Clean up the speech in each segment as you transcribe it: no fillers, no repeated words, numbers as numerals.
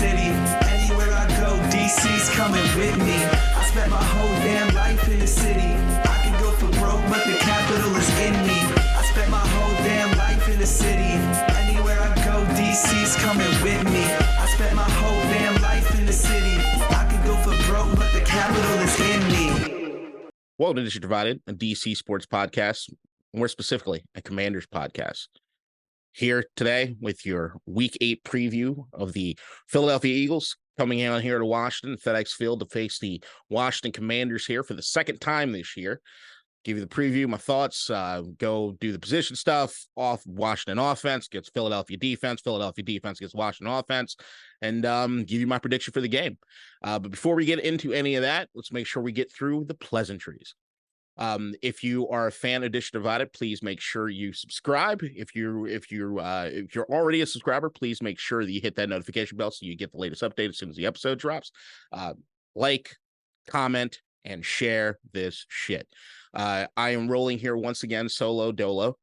city. Anywhere I go, DC's coming with me. I spent my whole damn life in the city. I can go for broke, but the capital is in me. I spent my whole damn life in the city. Anywhere I go, DC's coming with me. I spent my whole damn life in the city. I can go for broke, but the capital is in me. Welcome to District Divided, a DC sports podcast, more specifically, a Commanders podcast. Here today with your Week 8 preview of the Philadelphia Eagles coming out here to Washington, FEDEX Field, to face the Washington Commanders here for the second time this year. Give you the preview, my thoughts, go do the position stuff, off Washington offense against Philadelphia defense against Washington offense, and give you my prediction for the game. But before we get into any of that, let's make sure we get through the pleasantries. If you are a fan of District Divided, please make sure you subscribe. If you're already a subscriber, please make sure that you hit that notification bell so you get the latest update as soon as the episode drops. Like, comment, and share this shit. I am rolling here once again solo dolo.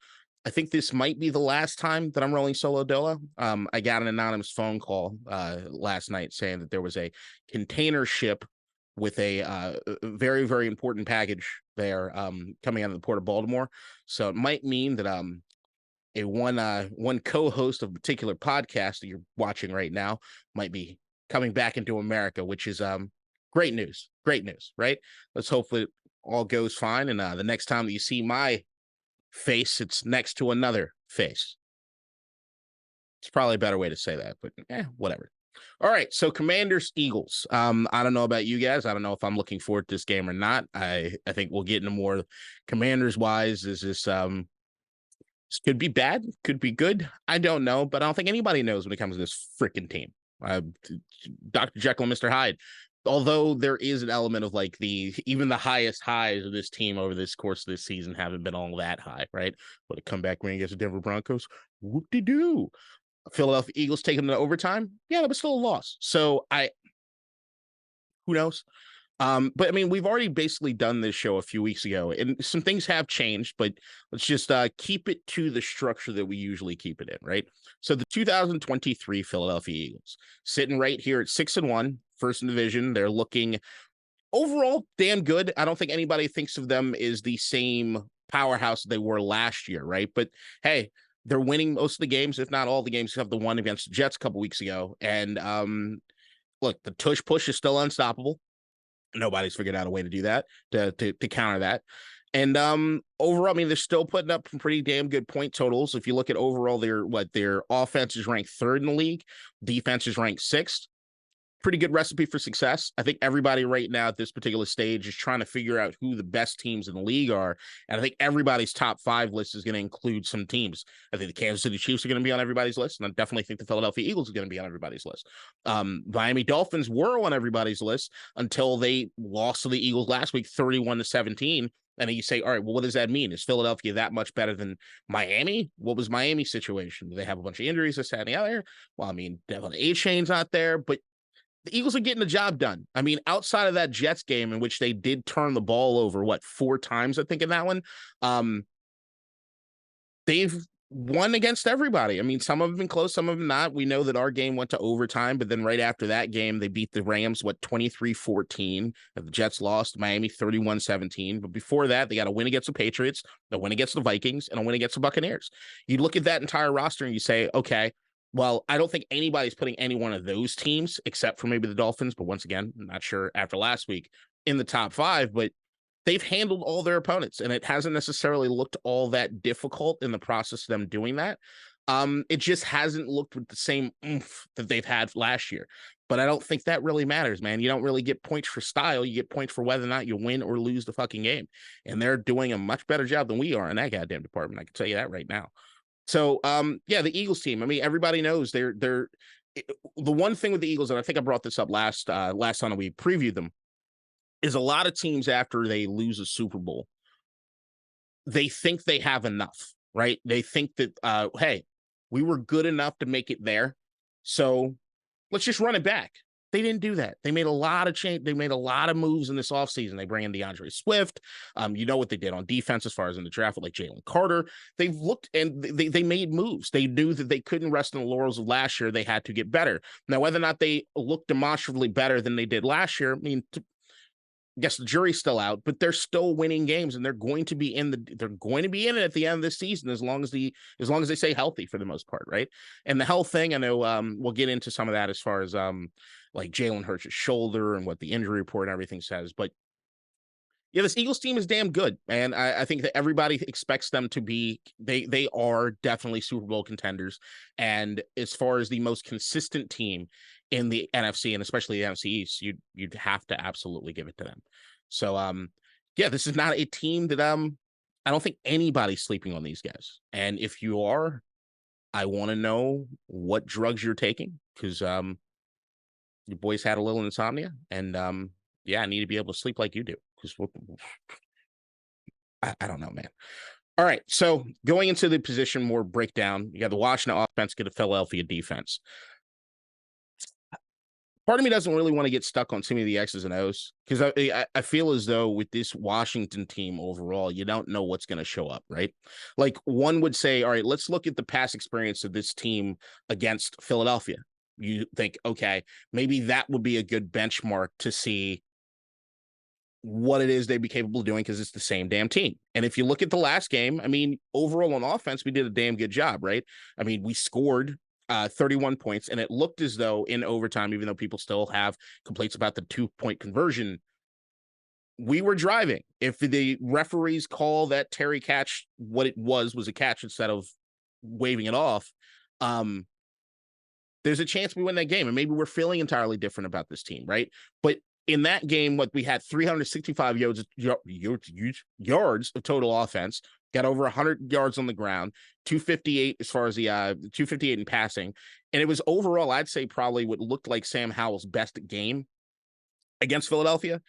I think this might be the last time that I'm rolling solo dolo. I got an anonymous phone call last night saying that there was a container ship with a very, very important package there coming out of the port of Baltimore. So it might mean that one co-host of a particular podcast that you're watching right now might be coming back into America, which is great news, right? Let's hope that all goes fine. And the next time that you see my face, it's next to another face. It's probably a better way to say that, but whatever. All right, so Commanders, Eagles. I don't know about you guys. I don't know if I'm looking forward to this game or not. I think we'll get into more Commanders-wise. Is this could be bad, could be good. I don't know, but I don't think anybody knows when it comes to this freaking team. Dr. Jekyll and Mr. Hyde. Although there is an element of like even the highest highs of this team over this course of this season haven't been all that high, right? But a comeback win against the Denver Broncos, whoop-de-doo. Philadelphia Eagles taking them to overtime. Yeah, that was still a loss. So who knows? But I mean, we've already basically done this show a few weeks ago, and some things have changed, but let's just keep it to the structure that we usually keep it in, right? So the 2023 Philadelphia Eagles sitting right here at 6-1, first in division. They're looking overall damn good. I don't think anybody thinks of them as the same powerhouse they were last year, right? But hey, they're winning most of the games, if not all the games, except the one against the Jets a couple weeks ago. And look, the tush push is still unstoppable. Nobody's figured out a way to do that, to counter that. And overall, I mean, they're still putting up some pretty damn good point totals. If you look at overall, their offense is ranked 3rd in the league, defense is ranked 6th. Pretty good recipe for success. I think everybody right now at this particular stage is trying to figure out who the best teams in the league are. And I think everybody's top 5 list is going to include some teams. I think the Kansas City Chiefs are going to be on everybody's list. And I definitely think the Philadelphia Eagles are going to be on everybody's list. Miami Dolphins were on everybody's list until they lost to the Eagles last week, 31-17. And then you say, all right, well, what does that mean? Is Philadelphia that much better than Miami? What was Miami's situation? Do they have a bunch of injuries, this, that, and the other? Well, I mean, Devin A-Chain's not there, but the Eagles are getting the job done. I mean, outside of that Jets game in which they did turn the ball over, 4 times, I think, in that one, they've won against everybody. I mean, some of them been close, some of them not. We know that our game went to overtime, but then right after that game, they beat the Rams, 23-14. The Jets lost, Miami 31-17. But before that, they got a win against the Patriots, a win against the Vikings, and a win against the Buccaneers. You look at that entire roster and you say, okay, well, I don't think anybody's putting any one of those teams, except for maybe the Dolphins, but once again, I'm not sure after last week, in the top 5, but they've handled all their opponents, and it hasn't necessarily looked all that difficult in the process of them doing that. It just hasn't looked with the same oomph that they've had last year. But I don't think that really matters, man. You don't really get points for style. You get points for whether or not you win or lose the fucking game. And they're doing a much better job than we are in that goddamn department. I can tell you that right now. So, yeah, the Eagles team, I mean, everybody knows they're the one thing with the Eagles, and I think I brought this up last time that we previewed them, is a lot of teams after they lose a Super Bowl, they think they have enough, right? They think that, hey, we were good enough to make it there, so let's just run it back. They didn't do that. They made a lot of change. They made a lot of moves in this offseason. They bring in DeAndre Swift. You know what they did on defense as far as in the draft with like Jalen Carter. They've looked and they made moves. They knew that they couldn't rest on the laurels of last year. They had to get better. Now, whether or not they look demonstrably better than they did last year, I mean, I guess the jury's still out, but they're still winning games, and they're going to be in it at the end of the season as long as they stay healthy for the most part, right? And the health thing, I know we'll get into some of that as far as like Jalen Hurts' shoulder and what the injury report and everything says, but yeah, this Eagles team is damn good, and I think that everybody expects them to be. They are definitely Super Bowl contenders, and as far as the most consistent team in the NFC and especially the NFC East, you'd have to absolutely give it to them. So, yeah, this is not a team that I don't think anybody's sleeping on these guys, and if you are, I want to know what drugs you're taking because your boys had a little insomnia, and yeah, I need to be able to sleep like you do. Because I don't know, man. All right, so going into the position more breakdown, you got the Washington offense, get a Philadelphia defense. Part of me doesn't really want to get stuck on too many of the X's and O's because I feel as though with this Washington team overall, you don't know what's going to show up, right? Like one would say, all right, let's look at the past experience of this team against Philadelphia. You think, okay, maybe that would be a good benchmark to see what it is they'd be capable of doing because it's the same damn team. And if you look at the last game, I mean, overall on offense, we did a damn good job, right? I mean, we scored 31 points, and it looked as though in overtime, even though people still have complaints about the 2-point conversion, we were driving. If the referees call that Terry catch what it was a catch instead of waving it off, there's a chance we win that game. And maybe we're feeling entirely different about this team, right? But in that game, what we had 365 yards of total offense, got over 100 yards on the ground, 258 as far as the 258 in passing. And it was overall, I'd say probably what looked like Sam Howell's best game against Philadelphia.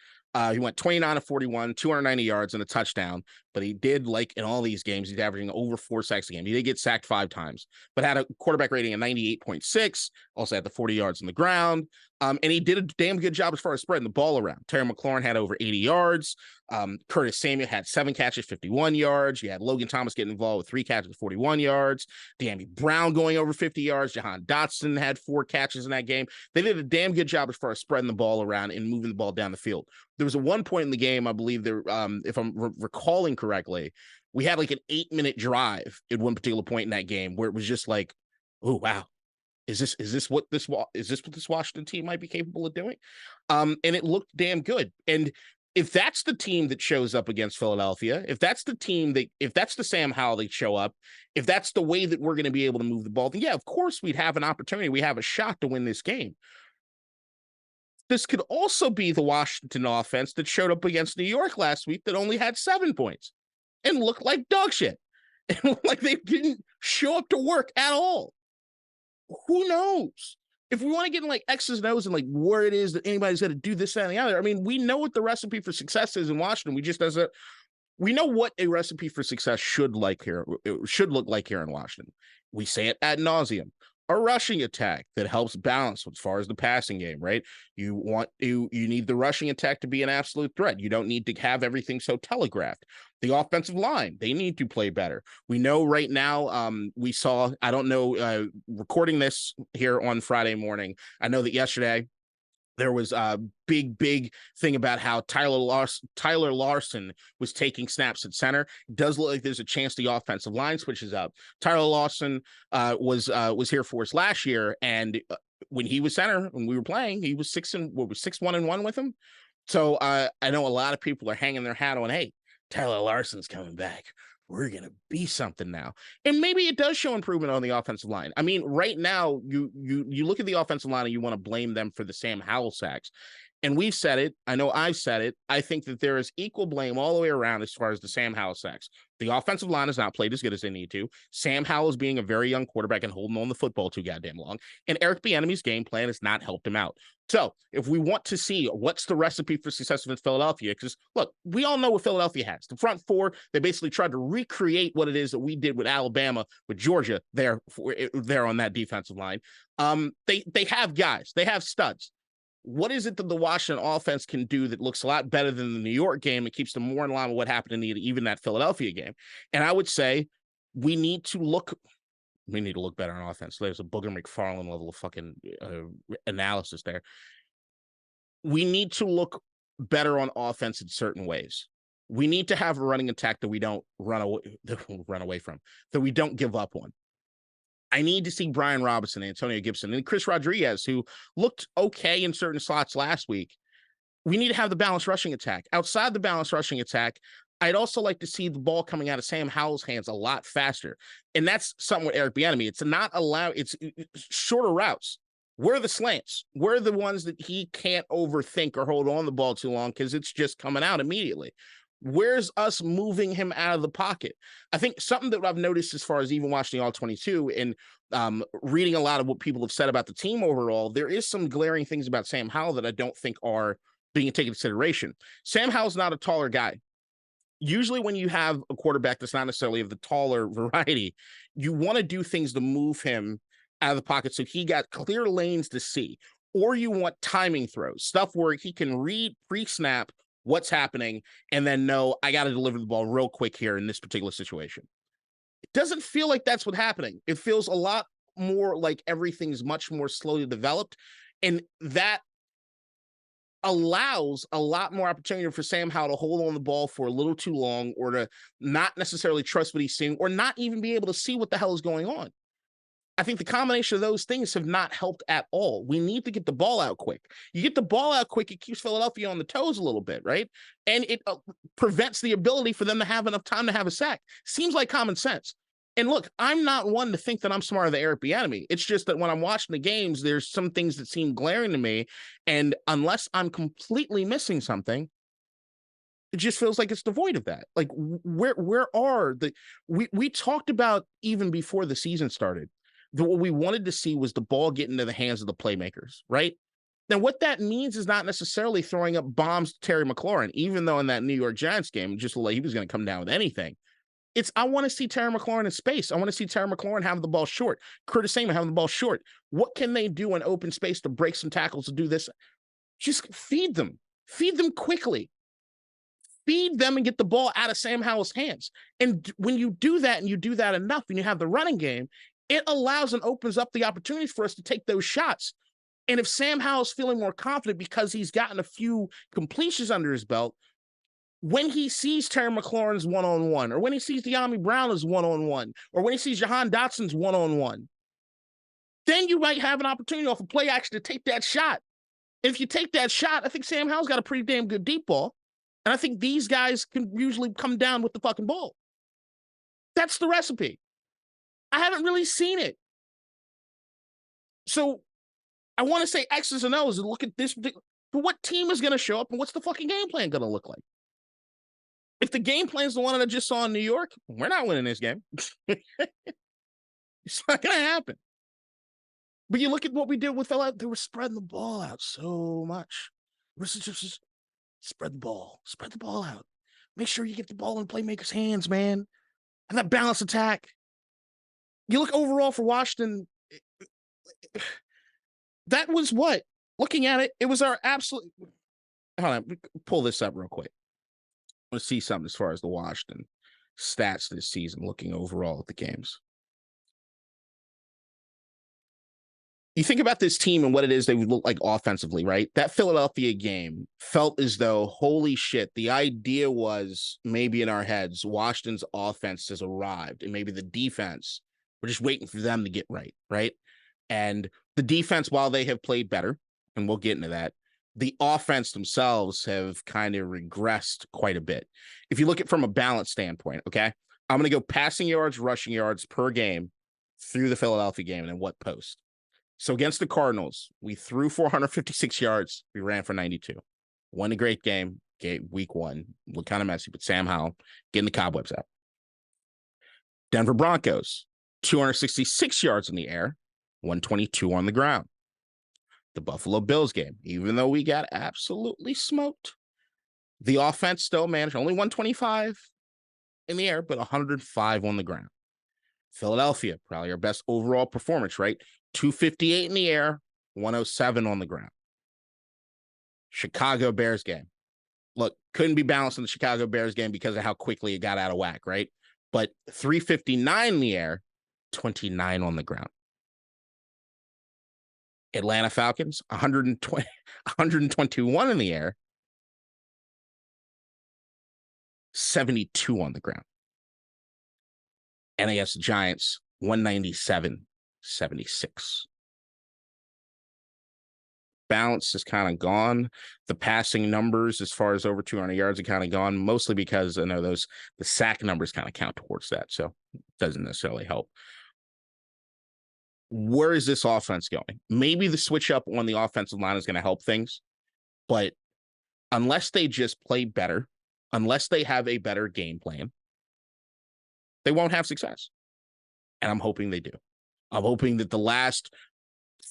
He went 29 of 41, 290 yards and a touchdown, but he did, like in all these games, he's averaging over 4 sacks a game. He did get sacked 5 times, but had a quarterback rating of 98.6, also had the 40 yards on the ground. And he did a damn good job as far as spreading the ball around. Terry McLaurin had over 80 yards. Curtis Samuel had 7 catches, 51 yards. You had Logan Thomas getting involved with 3 catches, 41 yards. De'Ami Brown going over 50 yards. Jahan Dotson had 4 catches in that game. They did a damn good job as far as spreading the ball around and moving the ball down the field. There was a one point in the game, I believe there, if I'm recalling correctly, we had like an 8-minute drive at one particular point in that game where it was just like, oh, wow. Is this what this Washington team might be capable of doing? And it looked damn good. And if that's the team that shows up against Philadelphia, if that's the Sam Howell they show up, if that's the way that we're going to be able to move the ball, then yeah, of course we'd have an opportunity. We have a shot to win this game. This could also be the Washington offense that showed up against New York last week that only had 7 points and looked like dog shit. And like they didn't show up to work at all. Who knows? If we want to get in like X's and O's and like where it is that anybody's going to do this, that, and the other, I mean, we know what the recipe for success is in Washington. We know what a recipe for success should look like here in Washington. We say it ad nauseum. A rushing attack that helps balance as far as the passing game, right? You need the rushing attack to be an absolute threat. You don't need to have everything so telegraphed. The offensive line, they need to play better. We know right now, we saw, I don't know, recording this here on Friday morning, I know that yesterday there was a big thing about how Tyler Larson was taking snaps at center. It does look like there's a chance the offensive line switches up. Tyler Larson was here for us last year, and when he was center, when we were playing, he was 6-1-1 with him. So I know a lot of people are hanging their hat on, hey, Tyler Larson's coming back. We're going to be something now. And maybe it does show improvement on the offensive line. I mean, right now, you look at the offensive line and you want to blame them for the Sam Howell sacks. And we've said it. I know I've said it. I think that there is equal blame all the way around as far as the Sam Howell sacks. The offensive line has not played as good as they need to. Sam Howell is being a very young quarterback and holding on the football too goddamn long. And Eric Bieniemy's game plan has not helped him out. So if we want to see what's the recipe for success in Philadelphia, because look, we all know what Philadelphia has. The front four, they basically tried to recreate what it is that we did with Alabama, with Georgia there on that defensive line. They have guys. They have studs. What is it that the Washington offense can do that looks a lot better than the New York game? It keeps them more in line with what happened in even that Philadelphia game. And I would say we need to look better on offense. There's a Booger McFarland level of fucking analysis there. We need to look better on offense in certain ways. We need to have a running attack that we don't run away from, that we don't give up on. I need to see Brian Robinson, Antonio Gibson, and Chris Rodriguez, who looked okay in certain slots last week. We need to have the balanced rushing attack. Outside the balanced rushing attack, I'd also like to see the ball coming out of Sam Howell's hands a lot faster. And that's something with Eric Bieniemy. It's shorter routes. We're the slants. We're the ones that he can't overthink or hold on the ball too long because it's just coming out immediately. Where's us moving him out of the pocket? I think something that I've noticed as far as even watching all 22 and reading a lot of what people have said about the team overall, there is some glaring things about Sam Howell that I don't think are being taken into consideration. Sam Howell's not a taller guy. Usually when you have a quarterback that's not necessarily of the taller variety, you want to do things to move him out of the pocket so he got clear lanes to see. Or you want timing throws, stuff where he can read pre-snap what's happening and then know I got to deliver the ball real quick here in this particular situation. It doesn't feel like that's what's happening. It feels a lot more like everything's much more slowly developed, and that allows a lot more opportunity for Sam Howell to hold on the ball for a little too long, or to not necessarily trust what he's seeing, or not even be able to see what the hell is going on. I think the combination of those things have not helped at all. We need to get the ball out quick. You get the ball out quick, it keeps Philadelphia on the toes a little bit, right? And it prevents the ability for them to have enough time to have a sack. Seems like common sense. And look, I'm not one to think that I'm smarter than Eric Bieniemy. It's just that when I'm watching the games, there's some things that seem glaring to me. And unless I'm completely missing something, it just feels like it's devoid of that. Like, where are the... We talked about, even before the season started, what we wanted to see was the ball get into the hands of the playmakers, right? Now, what that means is not necessarily throwing up bombs to Terry McLaurin, even though in that New York Giants game, just like he was going to come down with anything. I want to see Terry McLaurin in space. I want to see Terry McLaurin have the ball short. Curtis Samuel having the ball short. What can they do in open space to break some tackles, to do this? Just feed them. Feed them quickly. Feed them and get the ball out of Sam Howell's hands. And when you do that, and you do that enough, and you have the running game, it allows and opens up the opportunities for us to take those shots. And if Sam Howell's feeling more confident because he's gotten a few completions under his belt, when he sees Terry McLaurin's one-on-one, or when he sees De'Ami Brown as one-on-one, or when he sees Jahan Dotson's one-on-one, then you might have an opportunity off a play action to take that shot. And if you take that shot, I think Sam Howell's got a pretty damn good deep ball. And I think these guys can usually come down with the fucking ball. That's the recipe. I haven't really seen it. So I want to say X's and O's and look at this. But what team is going to show up, and what's the fucking game plan going to look like? If the game plan is the one that I just saw in New York, we're not winning this game. It's not going to happen. But you look at what we did with Philadelphia, they were spreading the ball out so much. Just spread the ball out. Make sure you get the ball in playmakers' hands, man. And that balanced attack. You look overall for Washington, that was what? Looking at it, it was our absolute... Hold on, pull this up real quick. I want to see something as far as the Washington stats this season, looking overall at the games. You think about this team and what it is they would look like offensively, right? That Philadelphia game felt as though, holy shit, the idea was maybe in our heads, Washington's offense has arrived, and maybe the defense, we're just waiting for them to get right? And the defense, while they have played better, and we'll get into that, the offense themselves have kind of regressed quite a bit. If you look at it from a balance standpoint, okay, I'm going to go passing yards, rushing yards per game through the Philadelphia game, and then what post. So against the Cardinals, we threw 456 yards. We ran for 92. Won a great game. Week one. Looked kind of messy, but Sam Howell getting the cobwebs out. Denver Broncos, 266 yards in the air, 122 on the ground. The Buffalo Bills game, even though we got absolutely smoked, the offense still managed only 125 in the air, but 105 on the ground. Philadelphia, probably our best overall performance, right? 258 in the air, 107 on the ground. Chicago Bears game. Look, couldn't be balanced in the Chicago Bears game because of how quickly it got out of whack, right? But 359 in the air, 29 on the ground. Atlanta Falcons, 121 in the air, 72 on the ground. NAS Giants, 197, 76. Balance is kind of gone. The passing numbers, as far as over 200 yards, are kind of gone, mostly because I know the sack numbers kind of count towards that. So it doesn't necessarily help. Where is this offense going? Maybe the switch up on the offensive line is going to help things, but unless they just play better, unless they have a better game plan, they won't have success. And I'm hoping they do. I'm hoping that the last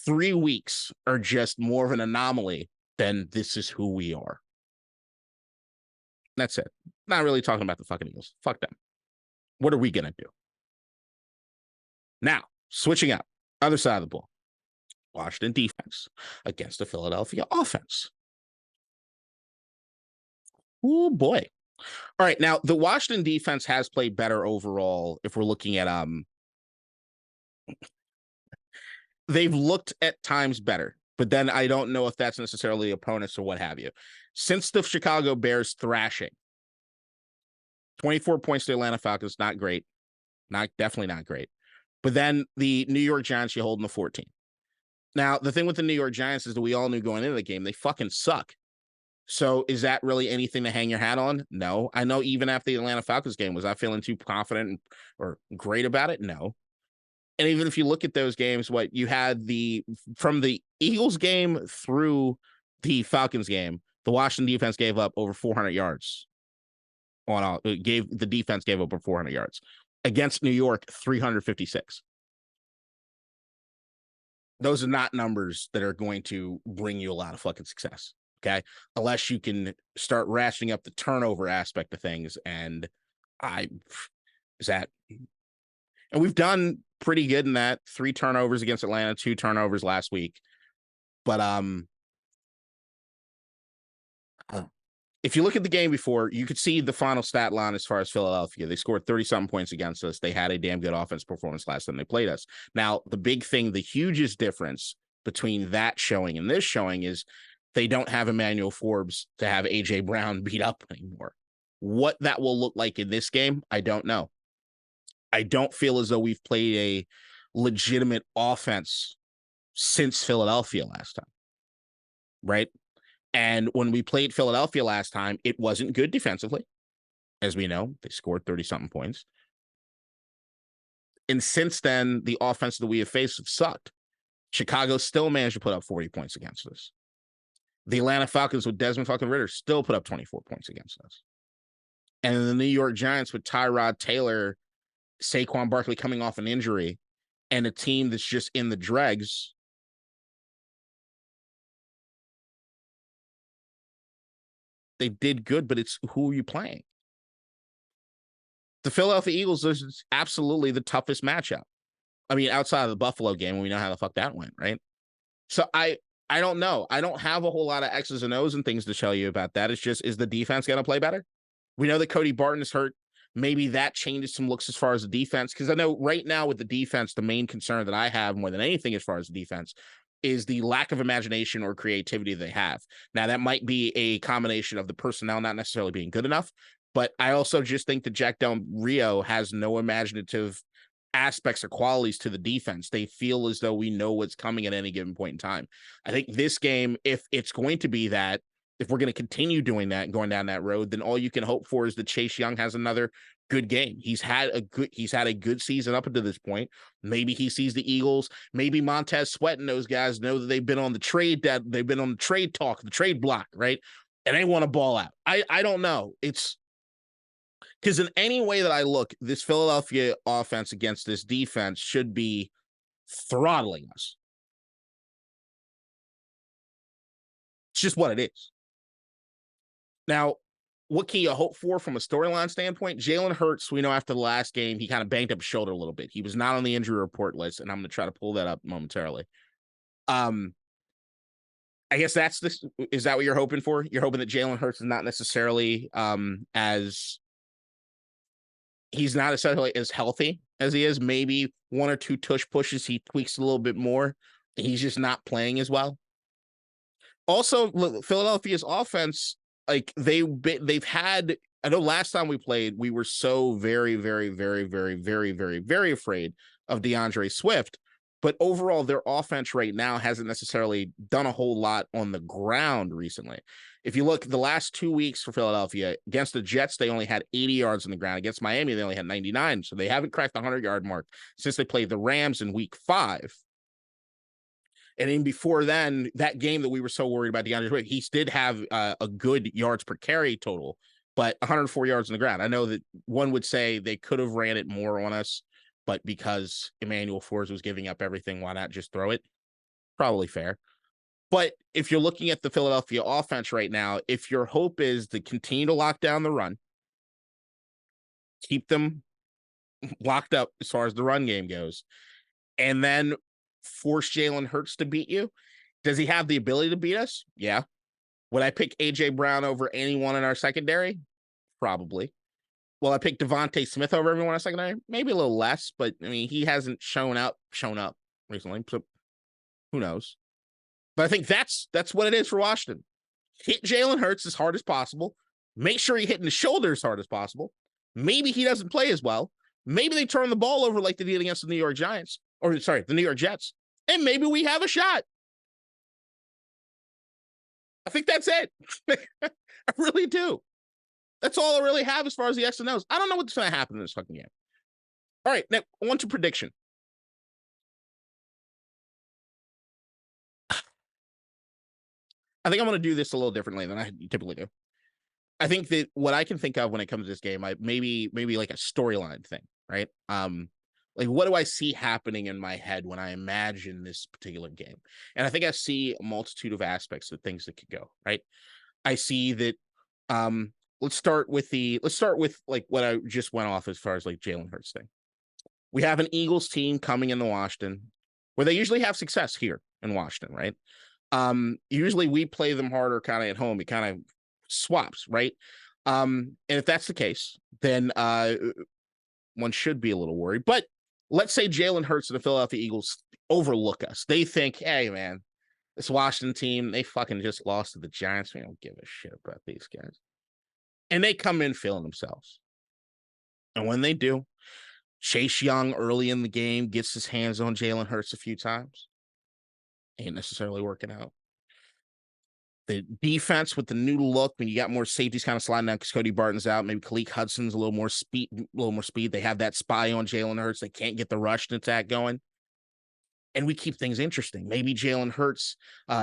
3 weeks are just more of an anomaly than this is who we are. That's it. Not really talking about the fucking Eagles. Fuck them. What are we going to do? Now, switching up. Other side of the ball. Washington defense against the Philadelphia offense. Oh, boy. All right. Now, the Washington defense has played better overall if we're looking at they've looked at times better, but then I don't know if that's necessarily opponents or what have you. Since the Chicago Bears thrashing, 24 points to Atlanta Falcons, not great. Definitely not great. But then the New York Giants, you hold them to 14. Now, the thing with the New York Giants is that we all knew going into the game, they fucking suck. So is that really anything to hang your hat on? No. I know even after the Atlanta Falcons game, was I feeling too confident or great about it? No. And even if you look at those games, what you had from the Eagles game through the Falcons game, the Washington defense gave up over 400 yards. The defense gave up over 400 yards. Against New York, 356. Those are not numbers that are going to bring you a lot of fucking success. Okay. Unless you can start ratcheting up the turnover aspect of things. And we've done pretty good in that. 3 turnovers against Atlanta, 2 turnovers last week. But if you look at the game before, you could see the final stat line as far as Philadelphia. They scored 30-something points against us. They had a damn good offense performance last time they played us. Now, the big thing, the hugest difference between that showing and this showing is they don't have Emmanuel Forbes to have A.J. Brown beat up anymore. What that will look like in this game, I don't know. I don't feel as though we've played a legitimate offense since Philadelphia last time, right? And when we played Philadelphia last time, it wasn't good defensively. As we know, they scored 30-something points. And since then, the offense that we have faced have sucked. Chicago still managed to put up 40 points against us. The Atlanta Falcons with Desmond fucking Ridder still put up 24 points against us. And the New York Giants with Tyrod Taylor, Saquon Barkley coming off an injury, and a team that's just in the dregs. They did good, but it's who are you playing? The Philadelphia Eagles is absolutely the toughest matchup. I mean, outside of the Buffalo game, we know how the fuck that went, right? So I don't know. I don't have a whole lot of X's and O's and things to tell you about that. It's just, is the defense going to play better? We know that Cody Barton is hurt. Maybe that changes some looks as far as the defense. Because I know right now with the defense, the main concern that I have more than anything as far as the defense is the lack of imagination or creativity they have. Now, that might be a combination of the personnel not necessarily being good enough, but I also just think that Jack Del Rio has no imaginative aspects or qualities to the defense. They feel as though we know what's coming at any given point in time. I think this game, if it's going to be that, if we're going to continue doing that and going down that road, then all you can hope for is that Chase Young has another good game. He's had a good season up until this point. Maybe he sees the Eagles. Maybe Montez Sweat and those guys know that they've been on the trade talk, the trade block, right? And they want to ball out. I don't know. It's because in any way that I look, this Philadelphia offense against this defense should be throttling us. It's just what it is. Now, what can you hope for from a storyline standpoint? Jalen Hurts, we know after the last game, he kind of banged up his shoulder a little bit. He was not on the injury report list, and I'm going to try to pull that up momentarily. I guess that's this. Is that what you're hoping for? You're hoping that Jalen Hurts is not necessarily he's not necessarily as healthy as he is. Maybe one or two tush pushes, he tweaks a little bit more. He's just not playing as well. Also, look, Philadelphia's offense, like they've had. I know last time we played, we were so very, very, very, very, very, very, very afraid of DeAndre Swift. But overall, their offense right now hasn't necessarily done a whole lot on the ground recently. If you look, the last 2 weeks for Philadelphia, against the Jets, they only had 80 yards on the ground. Against Miami, they only had 99. So they haven't cracked the 100-yard mark since they played the Rams in week 5. And even before then, that game that we were so worried about DeAndre Swift, he did have a good yards per carry total, but 104 yards on the ground. I know that one would say they could have ran it more on us, but because Emmanuel Forbes was giving up everything, why not just throw it? Probably fair. But if you're looking at the Philadelphia offense right now, if your hope is to continue to lock down the run, keep them locked up as far as the run game goes, and then force Jalen Hurts to beat you, does he have the ability to beat us? Yeah. Would I pick A.J. Brown over anyone in our secondary? Probably. Will I pick Devontae Smith over everyone in our secondary? Maybe a little less, but I mean, he hasn't shown up recently, so who knows? But I think that's what it is for Washington. Hit Jalen Hurts as hard as possible. Make sure you're hitting the shoulder as hard as possible. Maybe he doesn't play as well. Maybe they turn the ball over like they did against the New York Jets. And maybe we have a shot. I think that's it. I really do. That's all I really have as far as the X and O's. I don't know what's going to happen in this fucking game. All right, now on to prediction. I think I'm going to do this a little differently than I typically do. I think that what I can think of when it comes to this game, maybe like a storyline thing, right? Like what do I see happening in my head when I imagine this particular game? And I think I see a multitude of aspects of things that could go, right? I see that let's start with like what I just went off as far as like Jalen Hurts thing. We have an Eagles team coming into Washington where they usually have success here in Washington, right? Usually we play them harder kind of at home. It kind of swaps, right? And if that's the case, then one should be a little worried. But let's say Jalen Hurts and the Philadelphia Eagles overlook us. They think, hey, man, this Washington team, they fucking just lost to the Giants. We don't give a shit about these guys. And they come in feeling themselves. And when they do, Chase Young early in the game gets his hands on Jalen Hurts a few times. Ain't necessarily working out. The defense with the new look, when you got more safeties kind of sliding out because Cody Barton's out, maybe Khalil Hudson's a little more speed. They have that spy on Jalen Hurts. They can't get the rush attack going. And we keep things interesting. Maybe Jalen Hurts,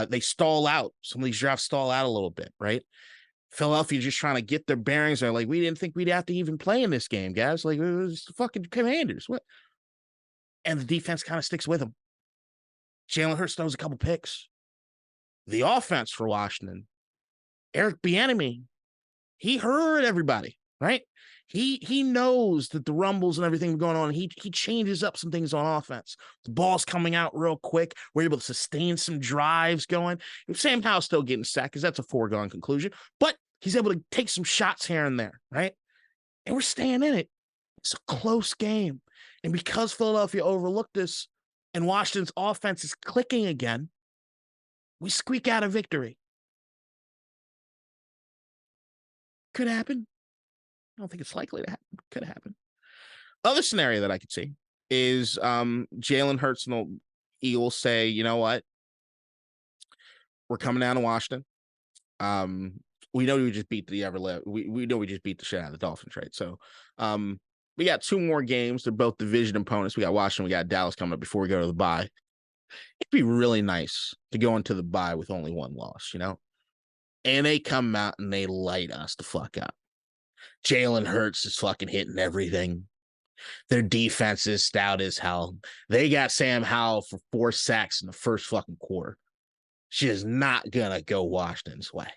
they stall out. Some of these drafts stall out a little bit, right? Philadelphia just trying to get their bearings. They're like, we didn't think we'd have to even play in this game, guys. Like, it was the fucking Commanders. What? And the defense kind of sticks with them. Jalen Hurts throws a couple picks. The offense for Washington, Eric Bieniemy, he heard everybody, right? He knows that the rumbles and everything going on. He changes up some things on offense. The ball's coming out real quick. We're able to sustain some drives going. Sam Howell's still getting sacked because that's a foregone conclusion, but he's able to take some shots here and there, right? And we're staying in it. It's a close game. And because Philadelphia overlooked this and Washington's offense is clicking again, we squeak out a victory. Could happen. I don't think it's likely to happen. Could happen. Other scenario that I could see is Jalen Hurts and the Eagles say, you know what? We're coming down to Washington. We know we just beat the we know we just beat the shit out of the Dolphins, right? So we got 2 more games. They're both division opponents. We got Washington, we got Dallas coming up before we go to the bye. It'd be really nice to go into the bye with only 1 loss, you know? And they come out and they light us the fuck up. Jalen Hurts is fucking hitting everything. Their defense is stout as hell. They got Sam Howell for 4 sacks in the first fucking quarter. She is not gonna go Washington's way.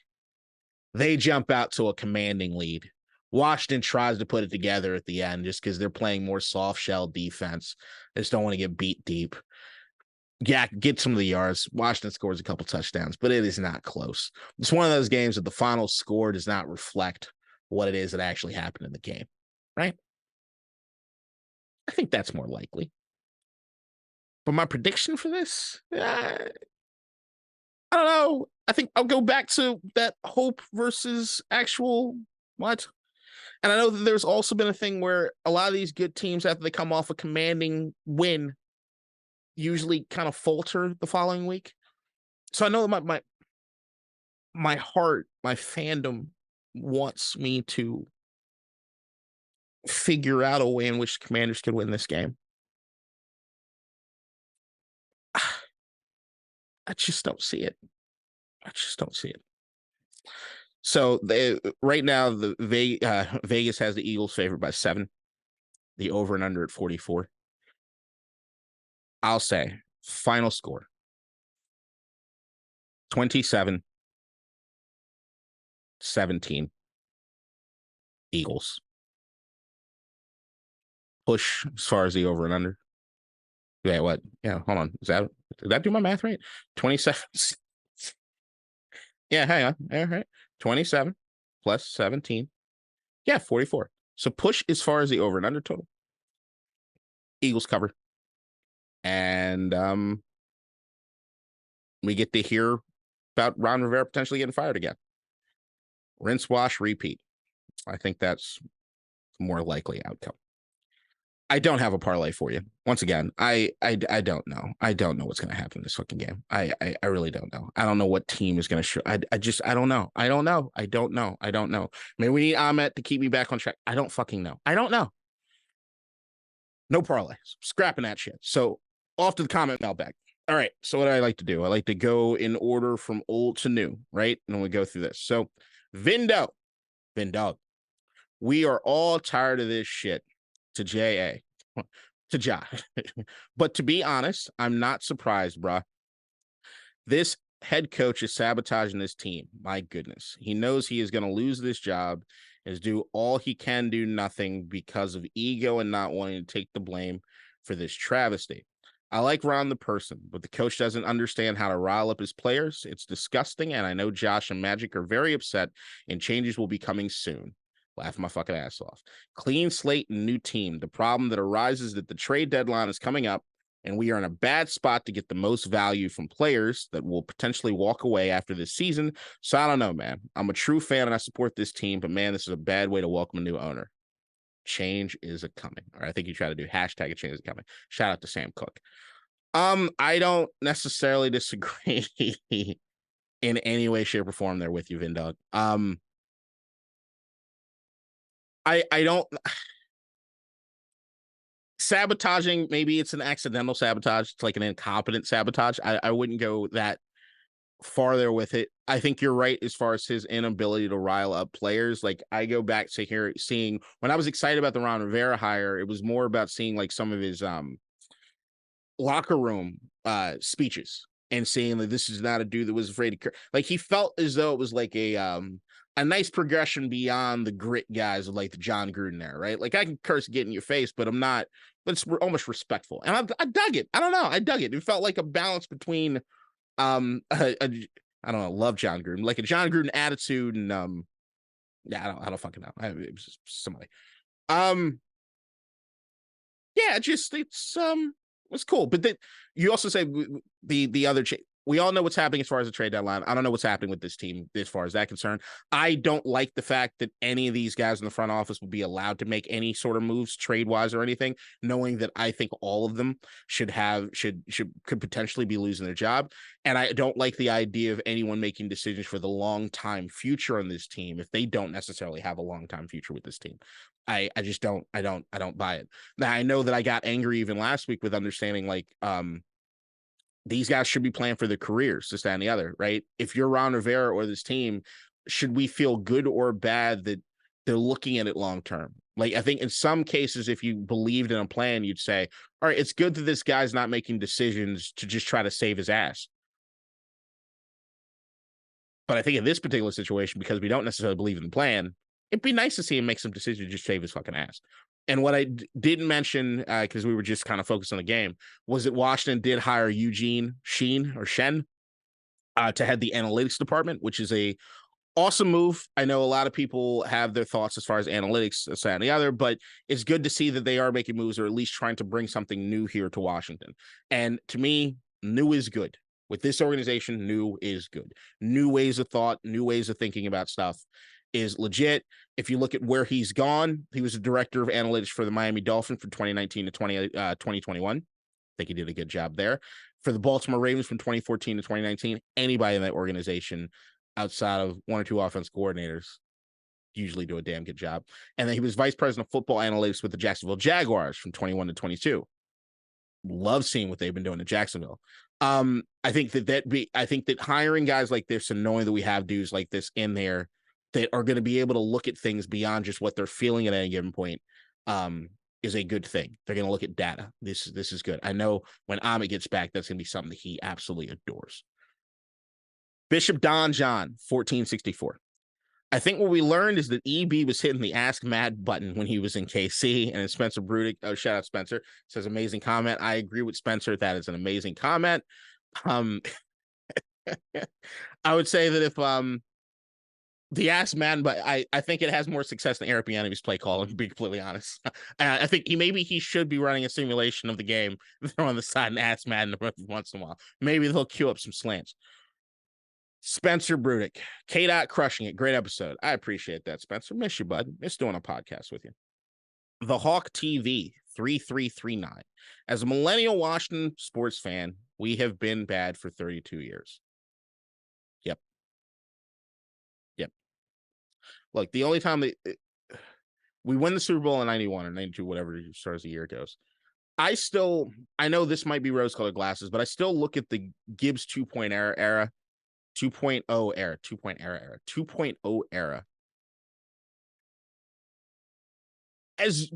They jump out to a commanding lead. Washington tries to put it together at the end just because they're playing more soft shell defense. They just don't want to get beat deep. Yeah, get some of the yards. Washington scores a couple touchdowns, but it is not close. It's one of those games that the final score does not reflect what it is that actually happened in the game, right? I think that's more likely. But my prediction for this, I don't know. I think I'll go back to that hope versus actual what. And I know that there's also been a thing where a lot of these good teams, after they come off a commanding win, usually kind of falter the following week. So I know that my heart, my fandom wants me to figure out a way in which the Commanders could win this game. I just don't see it. I just don't see it. So right now, Vegas has the Eagles favored by 7. The over and under at 44. I'll say final score 27-17 Eagles. Push as far as the over and under. Yeah, what? Yeah, hold on. Did that do my math right? 27. Yeah, hang on. All right. 27 plus 17. Yeah, 44. So push as far as the over and under total. Eagles cover. And we get to hear about Ron Rivera potentially getting fired again. Rinse, wash, repeat. I think that's the more likely outcome. I don't have a parlay for you. Once again, I don't know. I don't know what's going to happen in this fucking game. I really don't know. I don't know what team is going to show. I don't know. I don't know. Maybe we need Amit to keep me back on track. I don't fucking know. I don't know. No parlay. Scrapping that shit. So off to the comment mailbag. All right. So what do I like to do? I like to go in order from old to new, right? And then we go through this. So Vindog. We are all tired of this shit. To J.A. to Ja. But to be honest, I'm not surprised, bruh. This head coach is sabotaging this team. My goodness. He knows he is going to lose this job, is do all he can do nothing because of ego and not wanting to take the blame for this travesty. I like Ron the person, but the coach doesn't understand how to rile up his players. It's disgusting, and I know Josh and Magic are very upset, and changes will be coming soon. Laugh my fucking ass off. Clean slate and new team. The problem that arises is that the trade deadline is coming up, and we are in a bad spot to get the most value from players that will potentially walk away after this season. So I don't know, man. I'm a true fan, and I support this team, but man, this is a bad way to welcome a new owner. Change is a coming. All right, I think you try to do hashtag change is coming. Shout out to Sam Cook. I don't necessarily disagree in any way, shape, or form there with you, Vindog. I don't sabotaging. Maybe it's an accidental sabotage. It's like an incompetent sabotage. I wouldn't go that farther with it. I think you're right as far as his inability to rile up players. Like I go back to seeing when I was excited about the Ron Rivera hire, it was more about seeing like some of his locker room speeches and seeing that this is not a dude that was afraid to like he felt as though it was like a nice progression beyond the grit guys of like the John Gruden era, right? Like I can curse get in your face, but I'm not, but it's almost respectful. And I dug it. I don't know. I dug it. It felt like a balance between, I don't know, love John Gruden, like a John Gruden attitude. And, yeah, I don't fucking know. It was just somebody. Yeah, it's cool. But then you also say the other we all know what's happening as far as the trade deadline. I don't know what's happening with this team as far as that concerned. I don't like the fact that any of these guys in the front office will be allowed to make any sort of moves trade wise or anything, knowing that I think all of them could potentially be losing their job. And I don't like the idea of anyone making decisions for the long time future on this team if they don't necessarily have a long time future with this team. I just don't buy it. Now I know that I got angry even last week with understanding like these guys should be playing for their careers, this, that, and the other, right? If you're Ron Rivera or this team, should we feel good or bad that they're looking at it long term? Like, I think in some cases, if you believed in a plan, you'd say, all right, it's good that this guy's not making decisions to just try to save his ass. But I think in this particular situation, because we don't necessarily believe in the plan, it'd be nice to see him make some decisions to just save his fucking ass. And what I didn't mention, because we were just kind of focused on the game, was that Washington did hire Eugene Shen to head the analytics department, which is a awesome move. I know a lot of people have their thoughts as far as analytics, this, that, and the other, but it's good to see that they are making moves or at least trying to bring something new here to Washington. And to me, new is good. With this organization, new is good. New ways of thought, new ways of thinking about stuff is legit. If you look at where he's gone, he was a director of analytics for the Miami Dolphins from 2019 to 2021. I think he did a good job there. For the Baltimore Ravens from 2014 to 2019, anybody in that organization outside of one or two offense coordinators usually do a damn good job. And then he was vice president of football analytics with the Jacksonville Jaguars from 21 to 22. Love seeing what they've been doing in Jacksonville. I think that hiring guys like this and knowing that we have dudes like this in there that are going to be able to look at things beyond just what they're feeling at any given point is a good thing. They're going to look at data. This is good. I know when Amit gets back, that's going to be something that he absolutely adores. Bishop Don John, 1464. I think what we learned is that EB was hitting the Ask Matt button when he was in KC, and Spencer Brudick, shout out Spencer, says amazing comment. I agree with Spencer. That is an amazing comment. I would say that if the Ask Madden, but I think it has more success than Eric Bieniemy's play call, to be completely honest. I think he should be running a simulation of the game on the side and Ask Madden once in a while. Maybe they'll queue up some slants. Spencer Brudick, KDot crushing it. Great episode. I appreciate that, Spencer. Miss you, bud. Miss doing a podcast with you. The Hawk TV 3339. As a millennial Washington sports fan, we have been bad for 32 years. Look, the only time we win the Super Bowl in 91 or 92, whatever as far as the year goes, I know this might be rose-colored glasses, but I still look at the Gibbs 2.0 era as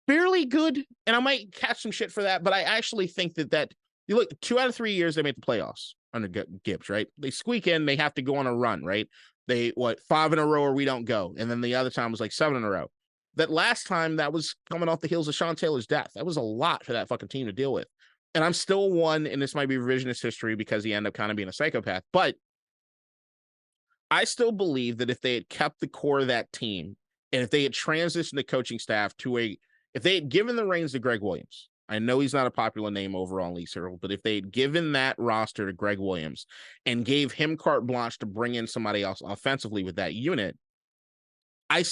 fairly good, and I might catch some shit for that, but I actually think that you look 2 out of 3 years they made the playoffs under Gibbs, right? They squeak in, they have to go on a run, right? They 5 in a row or we don't go. And then the other time was like 7 in a row. That last time that was coming off the heels of Sean Taylor's death. That was a lot for that fucking team to deal with. And I'm still one, and this might be revisionist history because he ended up kind of being a psychopath, but I still believe that if they had kept the core of that team and if they had transitioned the coaching staff if they had given the reins to Greg Williams, I know he's not a popular name overall in League Circle, but if they had given that roster to Greg Williams and gave him carte blanche to bring in somebody else offensively with that unit, I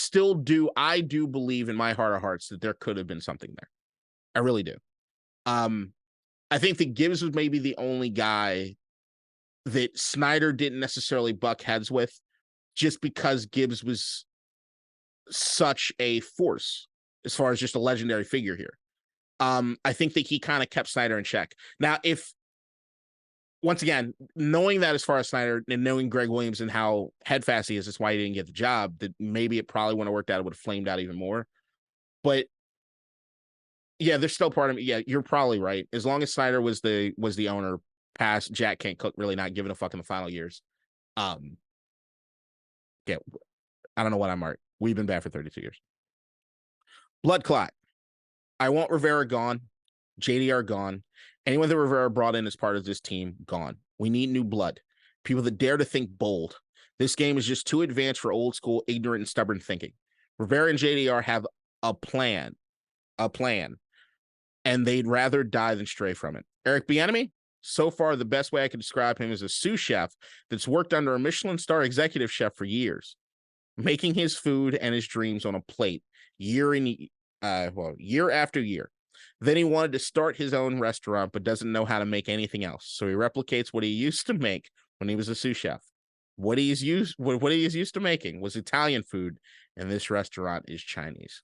do believe in my heart of hearts that there could have been something there. I really do. I think that Gibbs was maybe the only guy that Snyder didn't necessarily buck heads with just because Gibbs was such a force as far as just a legendary figure here. I think that he kind of kept Snyder in check. Now, once again, knowing that as far as Snyder and knowing Greg Williams and how headfast he is, that's why he didn't get the job, that maybe it probably wouldn't have worked out. It would have flamed out even more. But yeah, there's still part of me. Yeah, you're probably right. As long as Snyder was the owner past Jack Kent Cook really not giving a fuck in the final years. Yeah, I don't know what I'm marked. We've been bad for 32 years. Blood clot. I want Rivera gone. JDR gone. Anyone that Rivera brought in as part of this team, gone. We need new blood. People that dare to think bold. This game is just too advanced for old school, ignorant, and stubborn thinking. Rivera and JDR have a plan, and they'd rather die than stray from it. Eric Bieniemy, so far the best way I could describe him is a sous chef that's worked under a Michelin star executive chef for years, making his food and his dreams on a plate year after year. Then he wanted to start his own restaurant, but doesn't know how to make anything else. So he replicates what he used to make when he was a sous chef. What he is used to making was Italian food, and this restaurant is Chinese.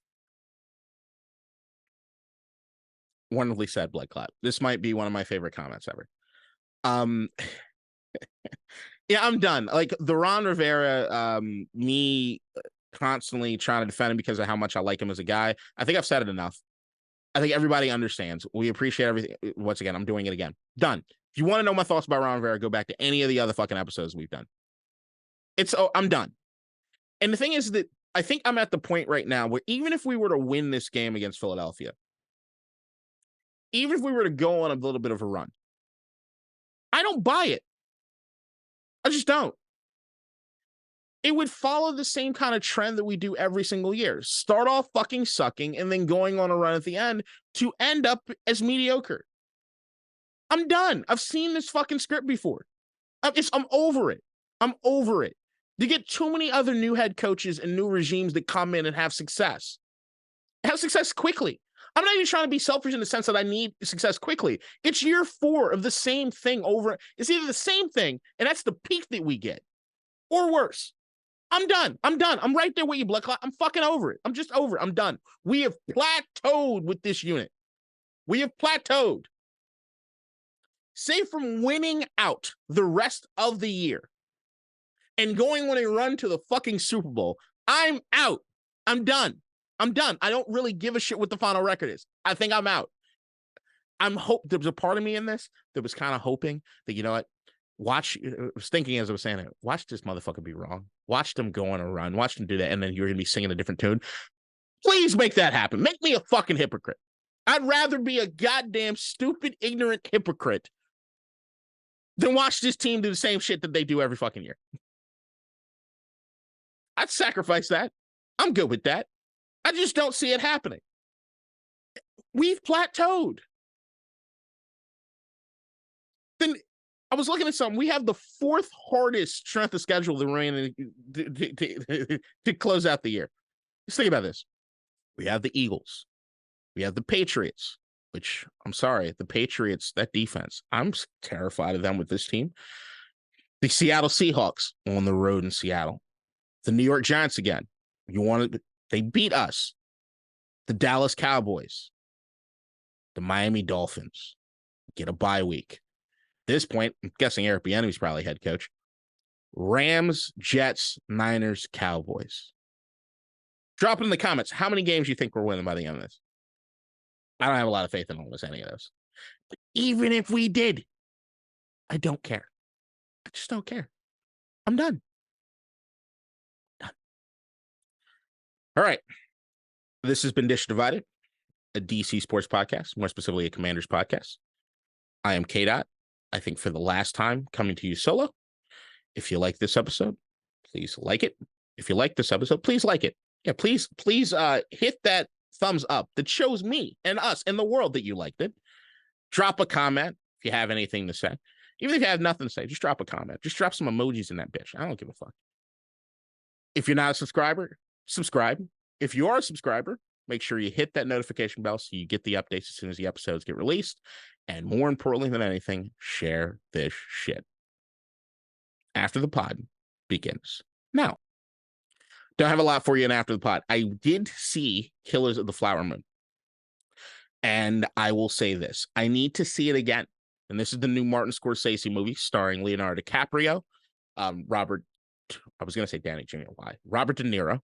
Wonderfully said, Blood Clot. This might be one of my favorite comments ever. Yeah, I'm done. Like the Ron Rivera, me constantly trying to defend him because of how much I like him as a guy. I think I've said it enough. I think everybody understands. We appreciate everything. Once again, I'm doing it again. Done. If you want to know my thoughts about Ron Rivera, go back to any of the other fucking episodes we've done. I'm done. And the thing is that I think I'm at the point right now where even if we were to win this game against Philadelphia, even if we were to go on a little bit of a run, I don't buy it. I just don't. It would follow the same kind of trend that we do every single year. Start off fucking sucking and then going on a run at the end to end up as mediocre. I'm done. I've seen this fucking script before. I'm over it. I'm over it. You get too many other new head coaches and new regimes that come in and have success. Have success quickly. I'm not even trying to be selfish in the sense that I need success quickly. It's year 4 of the same thing over. It's either the same thing, and that's the peak that we get, or worse. I'm done. I'm right there with you, Blood Clot. I'm fucking over it. I'm just over it. I'm done. We have plateaued with this unit. We have plateaued. Save from winning out the rest of the year and going on a run to the fucking Super Bowl, I'm out. I'm done. I don't really give a shit what the final record is. I think I'm out. There was a part of me in this that was kind of hoping that, you know what, I was thinking as I was saying it, watch this motherfucker be wrong. Watch them go on a run. Watch them do that, and then you're going to be singing a different tune. Please make that happen. Make me a fucking hypocrite. I'd rather be a goddamn stupid, ignorant hypocrite than watch this team do the same shit that they do every fucking year. I'd sacrifice that. I'm good with that. I just don't see it happening. We've plateaued. Then I was looking at something. We have the 4th hardest strength of schedule to close out the year. Just think about this. We have the Eagles. We have the Patriots, which I'm sorry, the Patriots, that defense, I'm terrified of them with this team. The Seattle Seahawks on the road in Seattle. The New York Giants again. They beat us. The Dallas Cowboys. The Miami Dolphins. Get a bye week. At this point, I'm guessing Eric Bieniemy's probably head coach. Rams, Jets, Niners, Cowboys. Drop it in the comments. How many games you think we're winning by the end of this? I don't have a lot of faith in almost any of those. But even if we did, I don't care. I just don't care. I'm done. All right. This has been Dish Divided, a DC sports podcast, more specifically a Commanders podcast. I am KDot. I think for the last time coming to you solo. If you like this episode, please like it. If you like this episode, please like it. Yeah, please hit that thumbs up that shows me and us and the world that you liked it. Drop a comment if you have anything to say. Even if you have nothing to say, just drop a comment. Just drop some emojis in that bitch. I don't give a fuck. If you're not a subscriber, subscribe. If you are a subscriber, make sure you hit that notification bell so you get the updates as soon as the episodes get released. And more importantly than anything, share this shit. After the pod begins now. Don't have a lot for you in After the Pod. I did see Killers of the Flower Moon. And I will say this. I need to see it again. And this is the new Martin Scorsese movie starring Leonardo DiCaprio, Robert De Niro,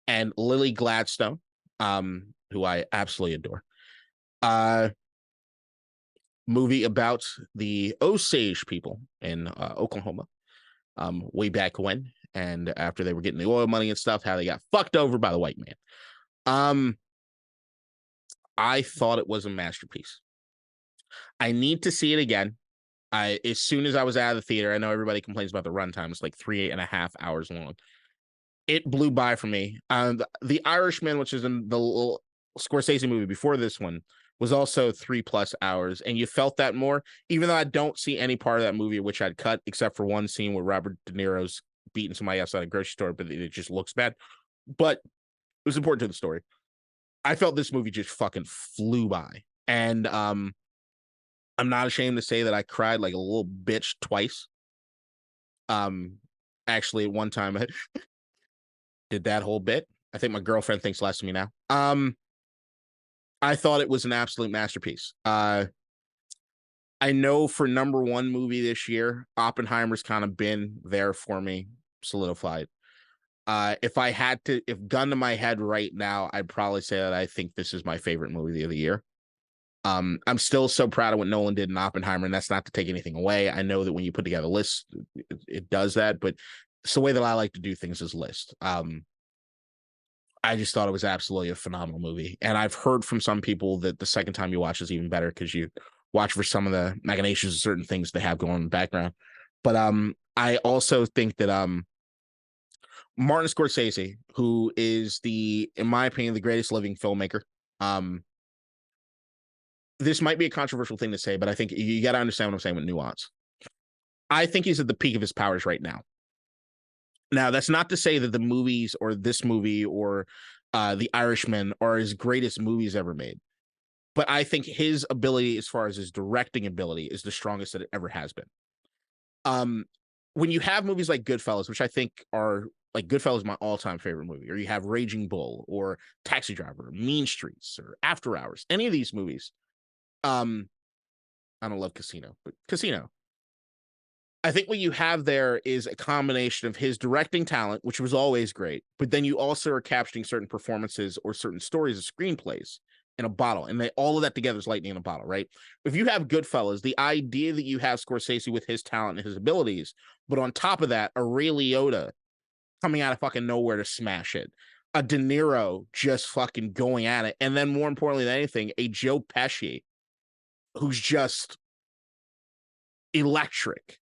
and Lily Gladstone, who I absolutely adore. Movie about the Osage people in Oklahoma way back when. And after they were getting the oil money and stuff, how they got fucked over by the white man. I thought it was a masterpiece. I need to see it again. As soon as I was out of the theater, I know everybody complains about the runtime. It's like 3.5 hours long. It blew by for me. The Irishman, which is in the Scorsese movie before this one, was also 3+ hours, and you felt that more, even though I don't see any part of that movie which I'd cut, except for one scene where Robert De Niro's beating somebody outside a grocery store, but it just looks bad. But it was important to the story. I felt this movie just fucking flew by. And I'm not ashamed to say that I cried like a little bitch twice. Actually, at one time I did that whole bit. I think my girlfriend thinks less of me now. I thought it was an absolute masterpiece. I know for number one movie this year, Oppenheimer's kind of been there for me, solidified. If gun to my head right now, I'd probably say that I think this is my favorite movie of the year. I'm still so proud of what Nolan did in Oppenheimer, and that's not to take anything away. I know that when you put together lists, it does that, but it's the way that I like to do things is list. I just thought it was absolutely a phenomenal movie. And I've heard from some people that the second time you watch is even better because you watch for some of the machinations of certain things they have going on in the background. But I also think that Martin Scorsese, who is in my opinion, the greatest living filmmaker. This might be a controversial thing to say, but I think you got to understand what I'm saying with nuance. I think he's at the peak of his powers right now. Now, that's not to say that the movies or this movie or The Irishman are his greatest movies ever made. But I think his ability, as far as his directing ability, is the strongest that it ever has been. When you have movies like Goodfellas, which I think are like Goodfellas is my all-time favorite movie, or you have Raging Bull or Taxi Driver, or Mean Streets, or After Hours, any of these movies. I don't love Casino, but Casino. I think what you have there is a combination of his directing talent, which was always great, but then you also are capturing certain performances or certain stories of screenplays in a bottle, and all of that together is lightning in a bottle, right? If you have Goodfellas, the idea that you have Scorsese with his talent and his abilities, but on top of that, a Ray Liotta coming out of fucking nowhere to smash it, a De Niro just fucking going at it, and then more importantly than anything, a Joe Pesci who's just electric.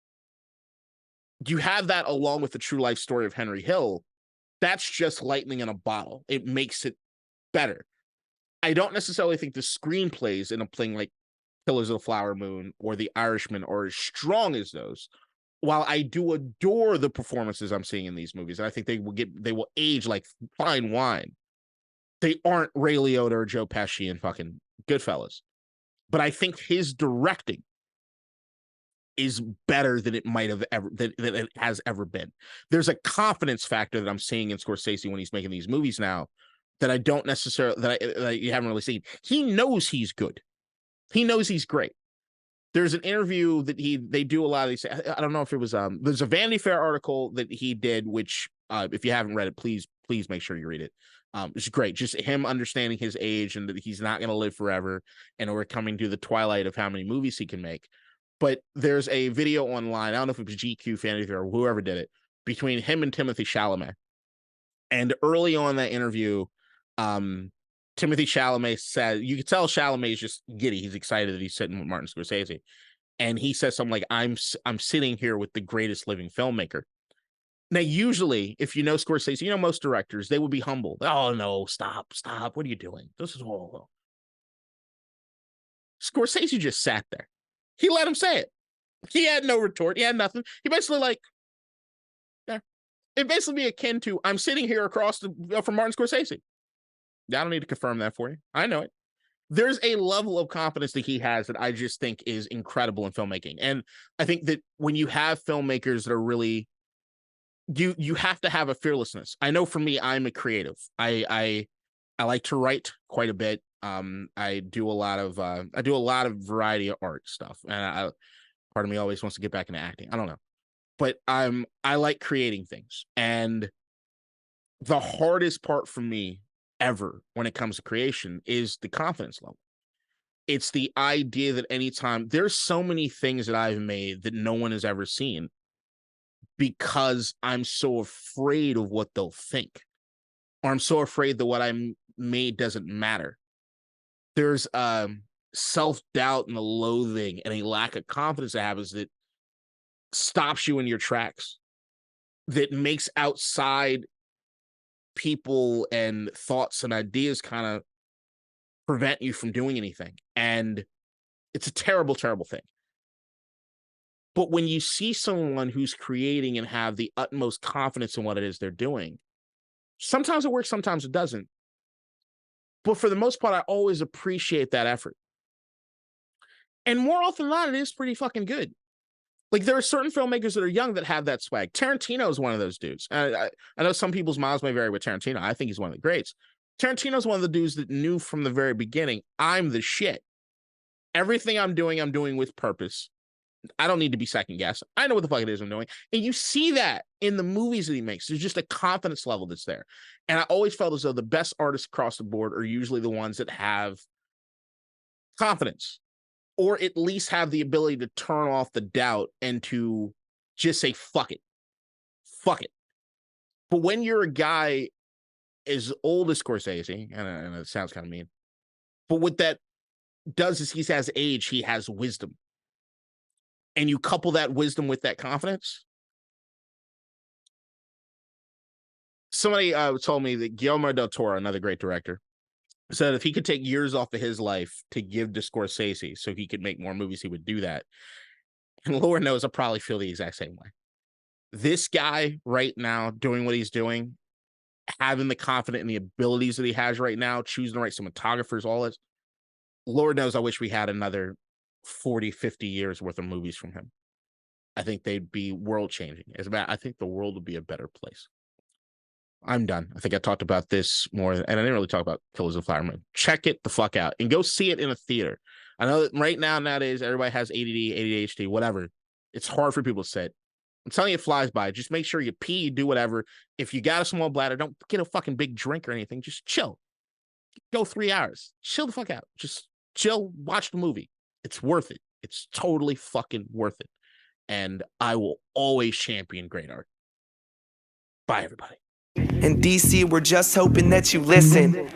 You have that along with the true life story of Henry Hill. That's just lightning in a bottle. It makes it better. I don't necessarily think the screenplays in a thing like Killers of the Flower Moon or The Irishman are as strong as those. While I do adore the performances I'm seeing in these movies, and I think they will age like fine wine, they aren't Ray Liotta or Joe Pesci and fucking Goodfellas. But I think his directing is better than it might have ever than it has ever been. There's a confidence factor that I'm seeing in Scorsese when he's making these movies now that I don't necessarily that you haven't really seen. He knows he's good. He knows he's great. There's an interview that they do a lot of these. I don't know if it was there's a Vanity Fair article that he did, which if you haven't read it, please make sure you read it. It's great. Just him understanding his age and that he's not going to live forever, and we're coming to the twilight of how many movies he can make. But there's a video online, I don't know if it was GQ, Vanity Fair, or whoever did it, between him and Timothée Chalamet. And early on in that interview, Timothée Chalamet said, you could tell Chalamet is just giddy. He's excited that he's sitting with Martin Scorsese. And he says something like, I'm sitting here with the greatest living filmmaker. Now, usually, if you know Scorsese, you know most directors, they would be humble. Oh, no, stop. What are you doing? This is horrible. Scorsese just sat there. He let him say it. He had no retort. He had nothing. He basically yeah. It'd basically be akin to, I'm sitting here across from Martin Scorsese. I don't need to confirm that for you. I know it. There's a level of confidence that he has that I just think is incredible in filmmaking. And I think that when you have filmmakers that are really, you have to have a fearlessness. I know for me, I'm a creative. I like to write quite a bit. I do a lot of variety of art stuff, and part of me always wants to get back into acting. I don't know, but I like creating things, and the hardest part for me ever when it comes to creation is the confidence level. It's the idea that anytime there's so many things that I've made that no one has ever seen because I'm so afraid of what they'll think, or I'm so afraid that what I made doesn't matter. There's self-doubt and a loathing and a lack of confidence that happens that stops you in your tracks, that makes outside people and thoughts and ideas kind of prevent you from doing anything. And it's a terrible, terrible thing. But when you see someone who's creating and have the utmost confidence in what it is they're doing, sometimes it works, sometimes it doesn't. But for the most part, I always appreciate that effort. And more often than not, it is pretty fucking good. Like, there are certain filmmakers that are young that have that swag. Tarantino is one of those dudes. I know some people's miles may vary with Tarantino. I think he's one of the greats. Tarantino's one of the dudes that knew from the very beginning, I'm the shit. Everything I'm doing with purpose. I don't need to be second guessed. I know what the fuck it is I'm doing. And you see that in the movies that he makes. There's just a confidence level that's there. And I always felt as though the best artists across the board are usually the ones that have confidence, or at least have the ability to turn off the doubt and to just say, fuck it. But when you're a guy as old as Scorsese, and it sounds kind of mean, but what that does is he has age, he has wisdom. And you couple that wisdom with that confidence. Somebody told me that Guillermo del Toro, another great director, said if he could take years off of his life to give to Scorsese so he could make more movies, he would do that. And Lord knows I probably feel the exact same way. This guy right now doing what he's doing, having the confidence and the abilities that he has right now, choosing the right cinematographers, all this, Lord knows I wish we had another 40, 50 years worth of movies from him. I think they'd be world changing. I think the world would be a better place. I'm done. I think I talked about this more, and I didn't really talk about Killers of the Flower Moon. Check it the fuck out and go see it in a theater. I know that right now, nowadays, everybody has ADD, ADHD, whatever. It's hard for people to sit. I'm telling you, it flies by. Just make sure you pee, you do whatever. If you got a small bladder, don't get a fucking big drink or anything. Just chill. Go 3 hours. Chill the fuck out. Just chill, watch the movie. It's worth it. It's totally fucking worth it. And I will always champion great art. Bye, everybody. In DC, we're just hoping that you listen.